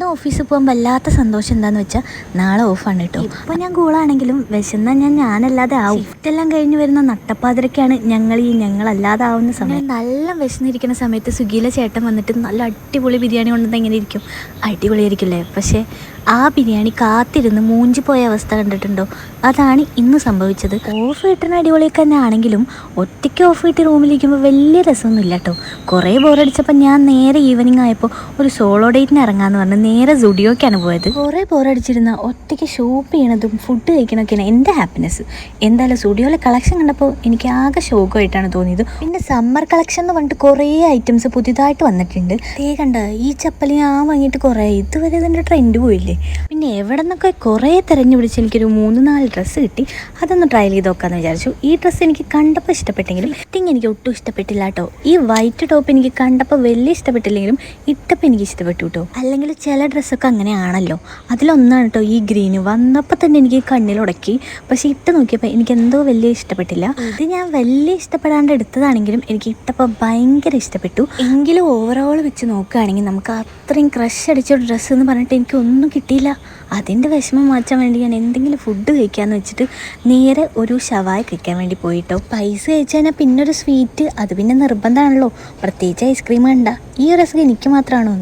ഇന്ന് ഓഫീസിൽ പോകാൻ വല്ലാത്ത സന്തോഷം എന്താണെന്ന് വെച്ചാൽ നാളെ ഓഫാണ് കേട്ടോ. ഇപ്പോൾ ഞാൻ കൂളാണെങ്കിലും വിശന്നാൽ ഞാനല്ലാതെ ആവും. ഷിഫ്റ്റെല്ലാം കഴിഞ്ഞ് വരുന്ന നട്ടപ്പാതിരക്കാണ് ഞങ്ങളല്ലാതെ ആവുന്ന സമയം. നല്ല വിശന്നിരിക്കുന്ന സമയത്ത് സ്വിഗ്ഗിയിലെ ചേട്ടൻ വന്നിട്ട് നല്ല അടിപൊളി ബിരിയാണി കൊണ്ടുവന്ന് എങ്ങനെ ഇരിക്കും? അടിപൊളിയായിരിക്കില്ലേ? പക്ഷേ ആ ബിരിയാണി കാത്തിരുന്ന് മൂഞ്ചി പോയ അവസ്ഥ കണ്ടിട്ടുണ്ടോ? അതാണ് ഇന്ന് സംഭവിച്ചത്. ഓഫ് കിട്ടുന്ന അടിപൊളിയൊക്കെ തന്നെ ആണെങ്കിലും ഒറ്റയ്ക്ക് ഓഫ് കിട്ടി റൂമിലിരിക്കുമ്പോൾ വലിയ രസമൊന്നുമില്ല കേട്ടോ. കുറേ ബോറടിച്ചപ്പോൾ ഞാൻ നേരെ ഈവനിങ് ആയപ്പോൾ ഒരു സോളോ ഡേറ്റിന് ഇറങ്ങാമെന്ന് പറഞ്ഞ് നേരെ സുഡിയോക്കാണ് പോയത്. കുറേ ബോറടിച്ചിരുന്ന ഒറ്റയ്ക്ക് ഷോപ്പ് ചെയ്യണതും ഫുഡ് കഴിക്കണമൊക്കെയാണ് എൻ്റെ ഹാപ്പിനെസ്. എന്തായാലും സ്റ്റുഡിയോയിലെ കളക്ഷൻ കണ്ടപ്പോൾ എനിക്ക് ആകെ ഷോക്കായിട്ടാണ് തോന്നിയത്. പിന്നെ സമ്മർ കളക്ഷൻ എന്ന് പറഞ്ഞിട്ട് കുറേ ഐറ്റംസ് പുതിയതായിട്ട് വന്നിട്ടുണ്ട്. കണ്ട ഈ ചപ്പലി ഞാൻ വാങ്ങിയിട്ട് കുറേ ഇതുവരെ ഇതിൻ്റെ ട്രെൻഡ് പോയില്ലേ. പിന്നെ എവിടെ നിന്നൊക്കെ കുറേ തിരഞ്ഞു പിടിച്ച് എനിക്കൊരു 3-4 ഡ്രസ്സ് കിട്ടി. അതൊന്ന് ട്രയൽ ചെയ്ത് നോക്കാമെന്ന് വിചാരിച്ചു. ഈ ഡ്രസ്സ് എനിക്ക് കണ്ടപ്പോൾ ഇഷ്ടപ്പെട്ടെങ്കിലും ഫിറ്റിങ് എനിക്ക് ഒട്ടും ഇഷ്ടപ്പെട്ടില്ല കേട്ടോ. ഈ വൈറ്റ് ടോപ്പ് എനിക്ക് കണ്ടപ്പോൾ വലിയ ഇഷ്ടപ്പെട്ടില്ലെങ്കിലും ഇട്ടപ്പോൾ എനിക്ക് ഇഷ്ടപ്പെട്ടു കേട്ടോ. അല്ലെങ്കിൽ ചില ഡ്രസ്സൊക്കെ അങ്ങനെയാണല്ലോ. അതിലൊന്നാണ് കേട്ടോ ഈ ഗ്രീന്. വന്നപ്പോൾ തന്നെ എനിക്ക് കണ്ണിലുടക്കി. പക്ഷേ ഇട്ട് നോക്കിയപ്പോൾ എനിക്ക് എന്തോ വലിയ ഇഷ്ടപ്പെട്ടില്ല. ഇത് ഞാൻ വലിയ ഇഷ്ടപ്പെടാണ്ട് എടുത്തതാണെങ്കിലും എനിക്ക് ഇട്ടപ്പോൾ ഭയങ്കര ഇഷ്ടപ്പെട്ടു. എങ്കിലും ഓവറോൾ വെച്ച് നോക്കുകയാണെങ്കിൽ നമുക്ക് അത്രയും ക്രഷ് അടിച്ച ഡ്രസ്സ് എന്ന് പറഞ്ഞിട്ട് എനിക്ക് ഒന്നും കിട്ടിയില്ല. അതിൻ്റെ വിഷമം മാറ്റാൻ വേണ്ടി ഞാൻ എന്തെങ്കിലും ഫുഡ് കഴിക്കാമെന്ന് വെച്ചിട്ട് നേരെ ഒരു ഷവായ കഴിക്കാൻ വേണ്ടി പോയിട്ടോ. പൈസ കഴിച്ചു കഴിഞ്ഞാൽ പിന്നെ ഒരു സ്വീറ്റ്, അത് പിന്നെ നിർബന്ധമാണല്ലോ. പ്രത്യേകിച്ച് ഐസ്ക്രീം വേണ്ട. ഈ ഒരു രസം എനിക്ക് മാത്രമാണോ?